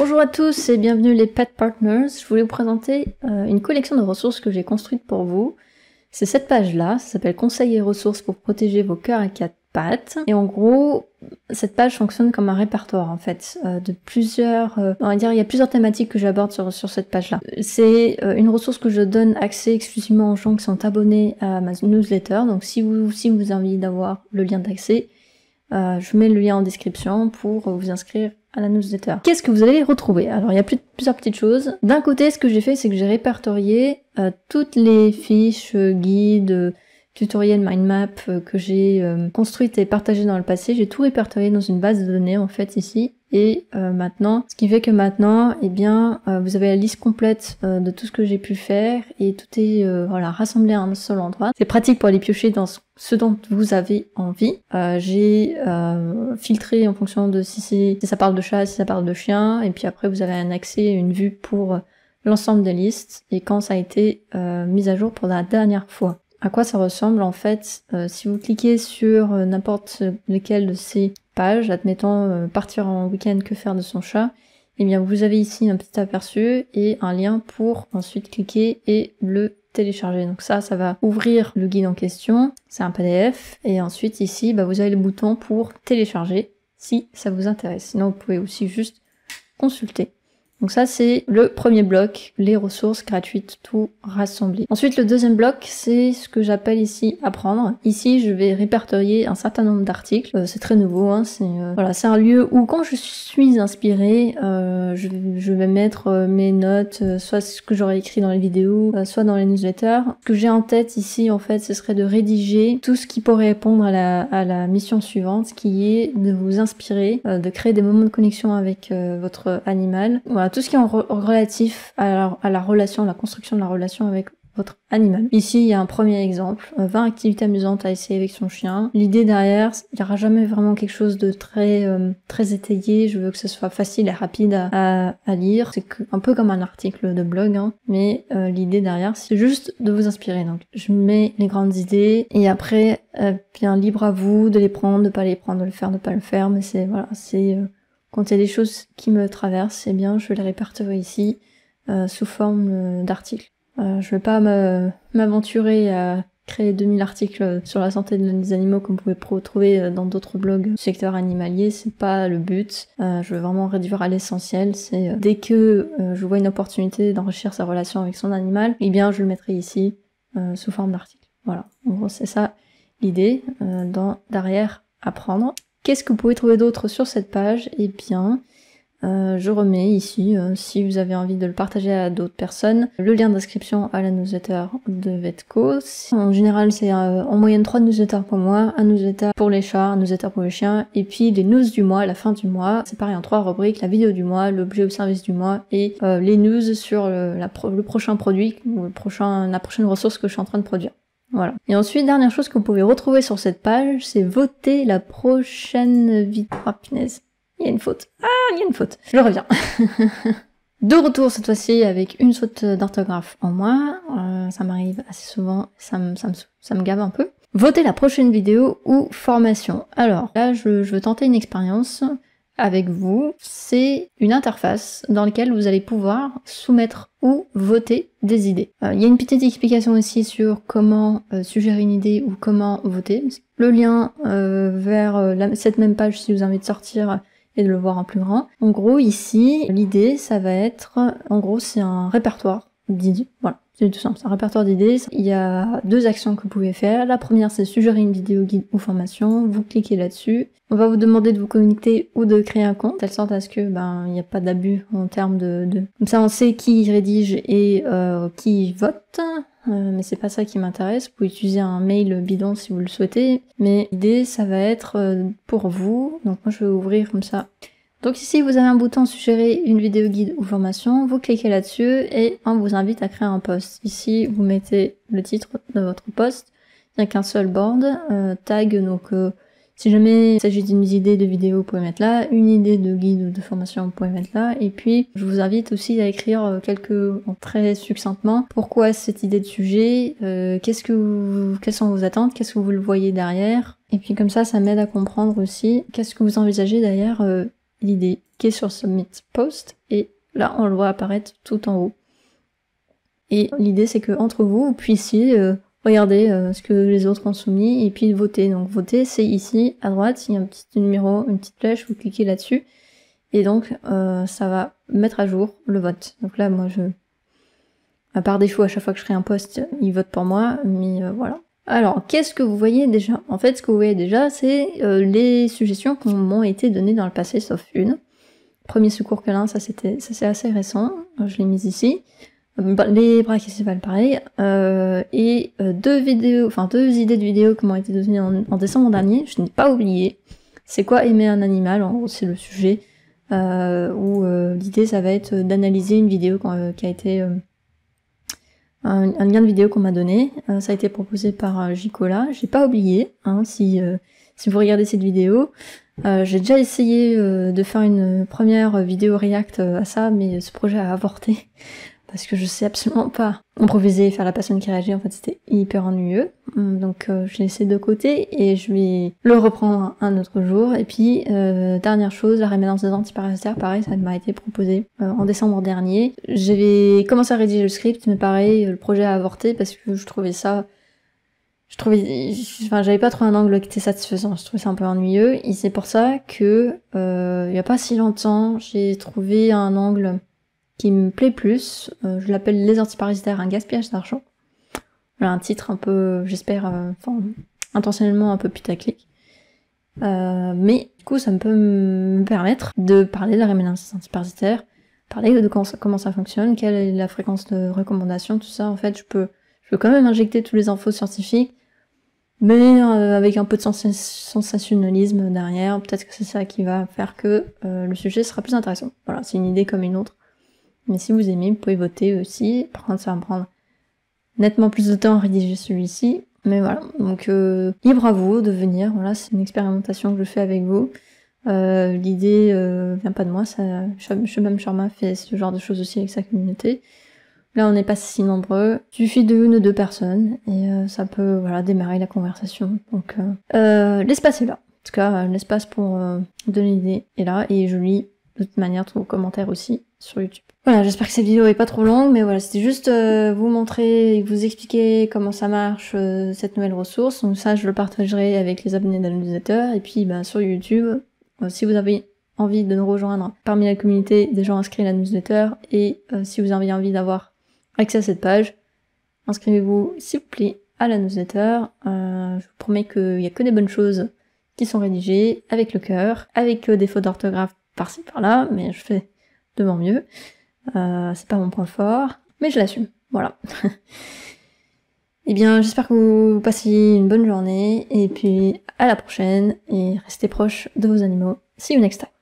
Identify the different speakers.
Speaker 1: Bonjour à tous et bienvenue les Pet Partners. Je voulais vous présenter une collection de ressources que j'ai construite pour vous. C'est cette page-là, ça s'appelle Conseils et ressources pour protéger vos cœurs à quatre pattes. Et en gros, cette page fonctionne comme un répertoire en fait, de plusieurs... on va dire, il y a plusieurs thématiques que j'aborde sur cette page-là. C'est une ressource que je donne accès exclusivement aux gens qui sont abonnés à ma newsletter. Donc si vous avez envie d'avoir le lien d'accès, je mets le lien en description pour vous inscrire à la newsletter. Qu'est-ce que vous allez retrouver? Alors il y a plusieurs petites choses. D'un côté, ce que j'ai fait, c'est que j'ai répertorié toutes les fiches, guides, tutoriels, mind map que j'ai construites et partagées dans le passé. J'ai tout répertorié dans une base de données en fait ici. Et maintenant, ce qui fait que maintenant, eh bien, vous avez la liste complète de tout ce que j'ai pu faire et tout est voilà, rassemblé à un seul endroit. C'est pratique pour aller piocher dans ce dont vous avez envie. J'ai filtré en fonction de si ça parle de chat, si ça parle de chien, et puis après vous avez un accès, une vue pour l'ensemble des listes et quand ça a été mis à jour pour la dernière fois. À quoi ça ressemble en fait si vous cliquez sur n'importe lequel de ces pages, admettons partir en week-end, que faire de son chat, et bien vous avez ici un petit aperçu et un lien pour ensuite cliquer et le télécharger. Donc ça va ouvrir le guide en question, c'est un PDF, et ensuite ici vous avez le bouton pour télécharger si ça vous intéresse. Sinon vous pouvez aussi juste consulter. Donc ça c'est le premier bloc, les ressources gratuites, tout rassemblé. Ensuite le deuxième bloc, c'est ce que j'appelle ici apprendre. Ici je vais répertorier un certain nombre d'articles, c'est très nouveau, hein, voilà, c'est un lieu où quand je suis inspirée, je vais mettre mes notes, soit ce que j'aurais écrit dans les vidéos, soit dans les newsletters. Ce que j'ai en tête ici en fait, ce serait de rédiger tout ce qui pourrait répondre à la mission suivante, qui est de vous inspirer, de créer des moments de connexion avec votre animal. Voilà, tout ce qui est relatif à la relation, la construction de la relation avec votre animal. Ici, il y a un premier exemple, 20 activités amusantes à essayer avec son chien. L'idée derrière, il n'y aura jamais vraiment quelque chose de très étayé, je veux que ce soit facile et rapide à lire. C'est un peu comme un article de blog, hein. Mais l'idée derrière, c'est juste de vous inspirer. Donc, je mets les grandes idées, et après, bien libre à vous de les prendre, de pas les prendre, de le faire, de pas le faire, mais c'est, voilà, c'est... Quand il y a des choses qui me traversent, eh bien, je les répertorie ici sous forme d'articles. Je vais pas m'aventurer à créer 2000 articles sur la santé des animaux comme vous pouvez retrouver dans d'autres blogs du secteur animalier, c'est pas le but. Je veux vraiment réduire à l'essentiel, c'est dès que je vois une opportunité d'enrichir sa relation avec son animal, eh bien, je le mettrai ici sous forme d'article. Voilà, en gros, c'est ça l'idée derrière apprendre. Qu'est-ce que vous pouvez trouver d'autre sur cette page? Eh bien, je remets ici, si vous avez envie de le partager à d'autres personnes, le lien d'inscription à la newsletter de Vetco. En général, c'est en moyenne 3 newsletters par mois, un newsletter pour les chats, un newsletter pour les chiens, et puis les news du mois à la fin du mois. C'est pareil en 3 rubriques, la vidéo du mois, l'objet ou service du mois, et les news sur le prochain produit, ou la prochaine ressource que je suis en train de produire. Voilà. Et ensuite, dernière chose que vous pouvez retrouver sur cette page, c'est voter la prochaine vidéo. Oh punaise, il y a une faute. Ah, il y a une faute. Je reviens. De retour cette fois-ci avec une faute d'orthographe en moins. Ça m'arrive assez souvent, ça me gave un peu. Voter la prochaine vidéo ou formation. Alors là, je veux tenter une expérience avec vous. C'est une interface dans laquelle vous allez pouvoir soumettre ou voter des idées. Il y a une petite explication aussi sur comment suggérer une idée ou comment voter. Le lien vers cette même page si vous avez envie de sortir et de le voir en plus grand. En gros, ici, l'idée, ça va être... En gros, c'est un répertoire d'idées. Voilà. C'est tout simple, c'est un répertoire d'idées. Il y a 2 actions que vous pouvez faire. La première, c'est suggérer une vidéo, guide ou formation. Vous cliquez là-dessus. On va vous demander de vous connecter ou de créer un compte, de telle sorte à ce que il n'y a pas d'abus en termes de... Comme ça, on sait qui rédige et qui vote. Mais c'est pas ça qui m'intéresse. Vous pouvez utiliser un mail bidon si vous le souhaitez. Mais l'idée, ça va être pour vous. Donc moi, je vais ouvrir comme ça. Donc ici, vous avez un bouton suggérer une vidéo guide ou formation, vous cliquez là-dessus et on vous invite à créer un post. Ici, vous mettez le titre de votre post, il n'y a qu'un seul board, tag, donc si jamais il s'agit d'une idée de vidéo, vous pouvez mettre là, une idée de guide ou de formation, vous pouvez mettre là, et puis je vous invite aussi à écrire très succinctement, pourquoi cette idée de sujet, quelles sont vos attentes, qu'est-ce que vous le voyez derrière, et puis comme ça m'aide à comprendre aussi qu'est-ce que vous envisagez derrière l'idée qui est sur Submit Post, et là on le voit apparaître tout en haut. Et l'idée c'est que entre vous puissiez regarder ce que les autres ont soumis et puis voter. Donc voter, c'est ici à droite, il y a un petit numéro, une petite flèche, vous cliquez là-dessus et donc ça va mettre à jour le vote. Donc là moi par défaut à chaque fois que je crée un post, il vote pour moi, mais voilà. Alors qu'est-ce que vous voyez déjà? En fait ce que vous voyez déjà c'est les suggestions qui m'ont été données dans le passé sauf une. Premier secours câlin, ça c'est assez récent, je l'ai mis ici. Les brachyscéphales pareil, et deux idées de vidéos qui m'ont été données en décembre dernier, je n'ai pas oublié. C'est quoi aimer un animal? En gros c'est le sujet, où l'idée ça va être d'analyser une vidéo qui a été un lien de vidéo qu'on m'a donné, ça a été proposé par Jicola, j'ai pas oublié, hein, si vous regardez cette vidéo. J'ai déjà essayé de faire une première vidéo react à ça, mais ce projet a avorté. Parce que je sais absolument pas improviser et faire la personne qui réagit, en fait c'était hyper ennuyeux. Donc je l'ai laissé de côté et je vais le reprendre un autre jour. Et puis dernière chose, la rémanence des antiparasitaires, pareil, ça m'a été proposé en décembre dernier. J'avais commencé à rédiger le script, mais pareil, le projet a avorté parce que j'avais pas trouvé un angle qui était satisfaisant, je trouvais ça un peu ennuyeux. Et c'est pour ça que il y a pas si longtemps, j'ai trouvé un angle qui me plaît plus, je l'appelle les antiparasitaires, un gaspillage d'argent. Voilà un titre un peu, j'espère, intentionnellement un peu putaclic. Mais du coup ça peut me permettre de parler de la rémanence antiparasitaire, parler de comment ça fonctionne, quelle est la fréquence de recommandation, tout ça. En fait je peux quand même injecter tous les infos scientifiques, mais avec un peu de sensationnalisme derrière. Peut-être que c'est ça qui va faire que le sujet sera plus intéressant. Voilà, c'est une idée comme une autre. Mais si vous aimez, vous pouvez voter aussi. Par contre, ça va me prendre nettement plus de temps à rédiger celui-ci. Mais voilà, donc libre à vous de venir. Voilà, c'est une expérimentation que je fais avec vous. L'idée vient pas de moi. Shubham Sharma fait ce genre de choses aussi avec sa communauté. Là, on n'est pas si nombreux. Il suffit de 1 ou 2 personnes et ça peut démarrer la conversation. Donc l'espace est là. En tout cas, l'espace pour donner l'idée est là et je lis de toute manière tous vos commentaires aussi sur YouTube. Voilà, j'espère que cette vidéo est pas trop longue, mais voilà, c'était juste vous montrer et vous expliquer comment ça marche, cette nouvelle ressource. Donc ça, je le partagerai avec les abonnés de la newsletter. Et puis, sur YouTube, si vous avez envie de nous rejoindre parmi la communauté des gens inscrits à la newsletter, et si vous avez envie d'avoir accès à cette page, inscrivez-vous, s'il vous plaît, à la newsletter. Je vous promets qu'il y a que des bonnes choses qui sont rédigées, avec le cœur, avec des fautes d'orthographe par-ci par-là, mais je fais de mon mieux. C'est pas mon point fort, mais je l'assume. Voilà. Eh bien, j'espère que vous passez une bonne journée, et puis à la prochaine, et restez proches de vos animaux. See you next time.